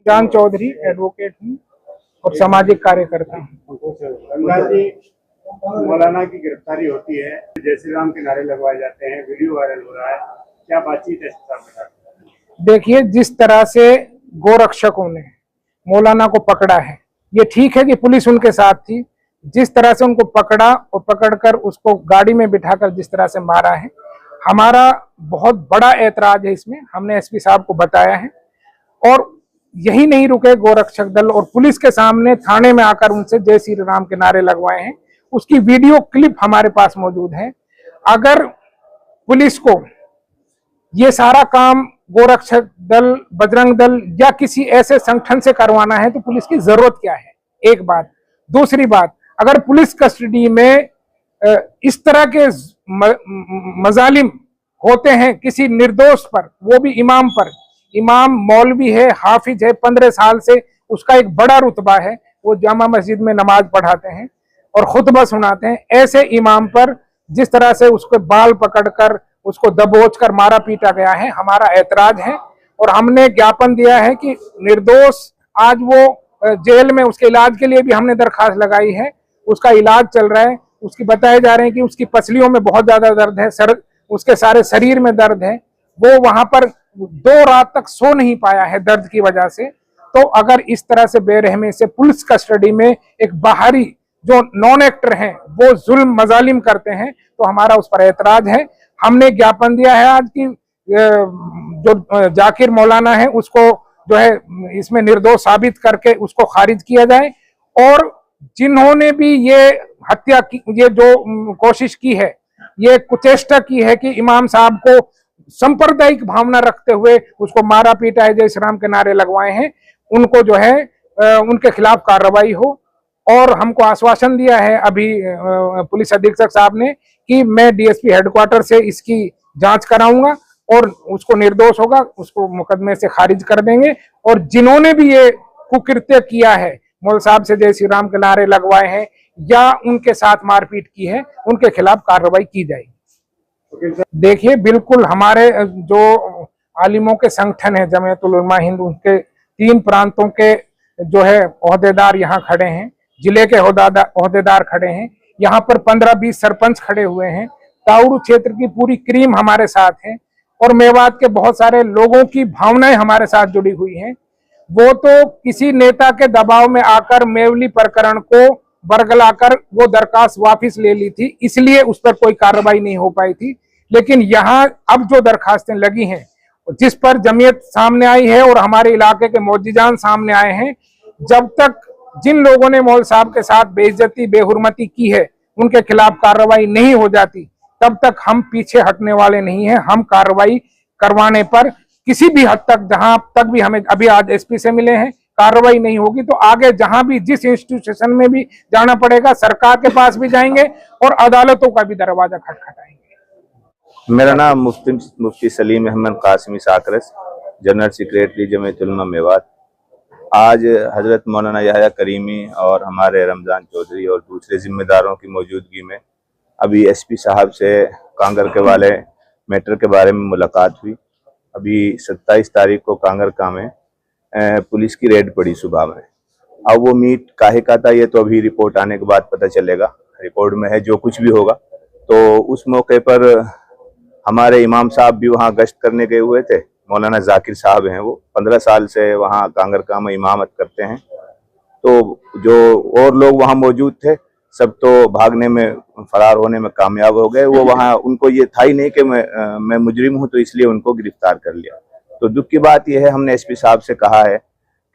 जान चौधरी एडवोकेट हूँ और सामाजिक कार्यकर्ता हूँ। रमजान जी, मौलाना की गिरफ्तारी होती है, जय श्री राम के नारे लगवाए जाते हैं, वीडियो वायरल हो रहा है, क्या बातचीत है इसके साथ? देखिए, जिस तरह से गोरक्षकों ने मौलाना को पकड़ा है, ये ठीक है कि पुलिस उनके साथ थी। जिस तरह से उनको पकड़ा और पकड़कर उसको गाड़ी में बिठाकर जिस तरह से मारा है, हमारा बहुत बड़ा ऐतराज है इसमें। हमने एसपी साहब को बताया है और यही नहीं रुके गोरक्षक दल और पुलिस के सामने थाने में आकर उनसे जय श्री राम के नारे लगवाए हैं। उसकी वीडियो क्लिप हमारे पास मौजूद है। अगर पुलिस को ये सारा काम गोरक्षक दल, बजरंग दल या किसी ऐसे संगठन से करवाना है तो पुलिस की जरूरत क्या है, एक बात। दूसरी बात, अगर पुलिस कस्टडी में इस तरह के मजालिम होते हैं किसी निर्दोष पर, वो भी इमाम पर, इमाम मौलवी है, हाफिज है, 15 साल से उसका एक बड़ा रुतबा है, वो जामा मस्जिद में नमाज पढ़ाते हैं और खुतबा सुनाते हैं। ऐसे इमाम पर जिस तरह से उसके बाल पकड़कर उसको दबोच कर मारा पीटा गया है, हमारा ऐतराज है और हमने ज्ञापन दिया है कि निर्दोष, आज वो जेल में, उसके इलाज के लिए भी हमने दरखास्त लगाई है। उसका इलाज चल रहा है। उसकी बताए जा रहे हैं कि उसकी पसलियों में बहुत ज्यादा दर्द है, उसके सारे शरीर में दर्द है। वो वहां पर 2 रात तक सो नहीं पाया है दर्द की वजह से। तो अगर इस तरह से बेरहमी से पुलिस कस्टडी में एक बाहरी जो नॉन एक्टर हैं वो जुल्म मजालिम करते हैं, तो हमारा उस पर ऐतराज है। हमने ज्ञापन दिया है आज की जो जाकिर मौलाना है उसको जो है इसमें निर्दोष साबित करके उसको खारिज किया जाए और जिन्होंने भी ये हत्या की, ये जो कोशिश की है, ये कुचेष्टा की है कि इमाम साहब को सांप्रदायिक भावना रखते हुए उसको मारा पीटा है, जय श्री राम के नारे लगवाए हैं, उनको जो है उनके खिलाफ कार्रवाई हो। और हमको आश्वासन दिया है अभी पुलिस अधीक्षक साहब ने कि मैं डीएसपी हेडक्वार्टर से इसकी जांच कराऊंगा और उसको निर्दोष होगा उसको मुकदमे से खारिज कर देंगे। और जिन्होंने भी ये कुकृत्य किया है, मौल साहब से जय श्री राम के नारे लगवाए हैं या उनके साथ मारपीट की है, उनके खिलाफ कार्रवाई की जाएगी। देखिए, बिल्कुल हमारे जो आलिमों के संगठन है जमीयतुल उलमा हिंद, उनके 3 प्रांतों के जो है ओहदेदार यहाँ खड़े हैं, जिले के ओहदेदार खड़े हैं, यहाँ पर 15-20 सरपंच खड़े हुए हैं, ताउरू क्षेत्र की पूरी क्रीम हमारे साथ है और मेवात के बहुत सारे लोगों की भावनाएं हमारे साथ जुड़ी हुई हैं। वो तो किसी नेता के दबाव में आकर मेवली प्रकरण को बरगलाकर वो दरखास्त वापस ले ली थी, इसलिए उस पर कोई कार्रवाई नहीं हो पाई थी। लेकिन यहाँ अब जो दरखास्तें लगी हैं, जिस पर जमीयत सामने आई है और हमारे इलाके के मौजिजान सामने आए हैं, जब तक जिन लोगों ने मौल साहब के साथ बेइज्जती, बेहुरमती की है, उनके खिलाफ कार्रवाई नहीं हो जाती, तब तक हम पीछे हटने वाले नहीं हैं। हम कार्रवाई करवाने पर किसी भी हद तक, जहां तक भी हमें अभी आज एसपी से मिले हैं, कार्रवाई नहीं होगी तो आगे जहां भी जिस इंस्टीट्यूशन में भी जाना पड़ेगा, सरकार के पास भी जाएंगे और अदालतों का भी दरवाजा खटखटाएंगे। मेरा नाम मुफ्ती सलीम अहमद कासिमी साकरस, जनरल सेक्रेटरी जमीयतुल उलमा मेवात। आज हजरत मौलाना याह्या करीमी और हमारे रमजान चौधरी और दूसरे जिम्मेदारों की मौजूदगी में अभी एसपी साहब से कांगर के वाले मैटर के बारे में मुलाकात हुई। अभी 27 तारीख को कांगरका में पुलिस की रेड पड़ी सुबह में। अब वो मीट काहे का था ये तो अभी रिपोर्ट आने के बाद पता चलेगा। रिपोर्ट में है जो कुछ भी होगा। तो उस मौके पर हमारे इमाम साहब भी वहाँ गश्त करने गए हुए थे। मौलाना जाकिर साहब हैं, वो 15 साल से वहाँ कांगरका में इमामत करते हैं। तो जो और लोग वहाँ मौजूद थे सब तो भागने में, फरार होने में कामयाब हो गए। वो वहाँ, उनको ये था ही नहीं कि मैं मुजरिम हूँ, तो इसलिए उनको गिरफ्तार कर लिया। तो दुख की बात यह है, हमने एसपी साहब से कहा है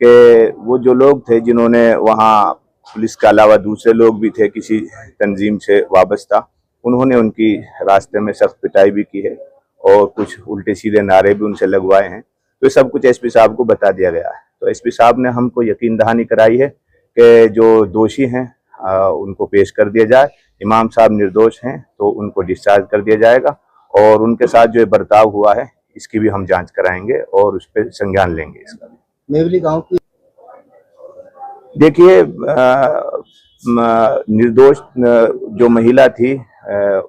कि वो जो लोग थे जिन्होंने वहाँ, पुलिस के अलावा दूसरे लोग भी थे किसी तंजीम से वाबस्ता, उन्होंने उनकी रास्ते में सख्त पिटाई भी की है और कुछ उल्टे सीधे नारे भी उनसे लगवाए हैं। तो सब कुछ एसपी साहब को बता दिया गया है। तो एसपी साहब ने हमको यकीन दहानी कराई है कि जो दोषी हैं उनको पेश कर दिया जाए। इमाम साहब निर्दोष हैं तो उनको डिस्चार्ज कर दिया जाएगा और उनके साथ जो बर्ताव हुआ है इसकी भी हम जांच कराएंगे और उस पर संज्ञान लेंगे। इसका मेवली गांव की देखिए, निर्दोष जो महिला थी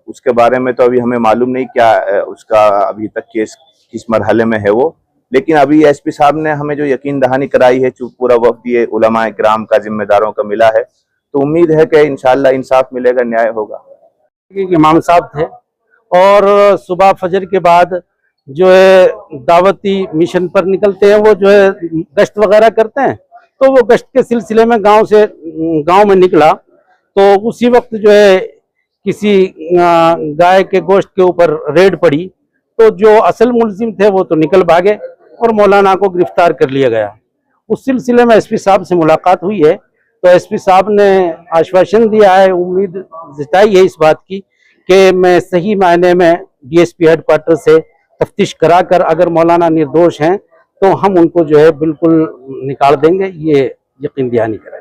उसके बारे में तो अभी हमें मालूम नहीं क्या उसका अभी तक केस किस मरहले में है वो। लेकिन अभी एसपी साहब ने हमें जो यकीन दहानी कराई है, पूरा वफ्द ये उलमा इकराम का, जिम्मेदारों का मिला है, तो उम्मीद है कि इंशाअल्लाह इंसाफ मिलेगा, न्याय होगा। इमाम साहब थे और सुबह फजर के बाद जो है दावती मिशन पर निकलते हैं, वो जो है गश्त वगैरह करते हैं। तो वो गश्त के सिलसिले में गांव में निकला, तो उसी वक्त जो है किसी गाय के गोश्त के ऊपर रेड पड़ी, तो जो असल मुलजिम थे वो तो निकल भागे और मौलाना को गिरफ्तार कर लिया गया। उस सिलसिले में एसपी साहब से मुलाकात हुई है, तो एसपी साहब ने आश्वासन दिया है, उम्मीद जताई है इस बात की कि मैं सही मायने में डीएसपी हेडक्वार्टर से तफ्तीश कराकर अगर मौलाना निर्दोष हैं तो हम उनको जो है बिल्कुल निकाल देंगे, ये यकीन दहानी कराएं।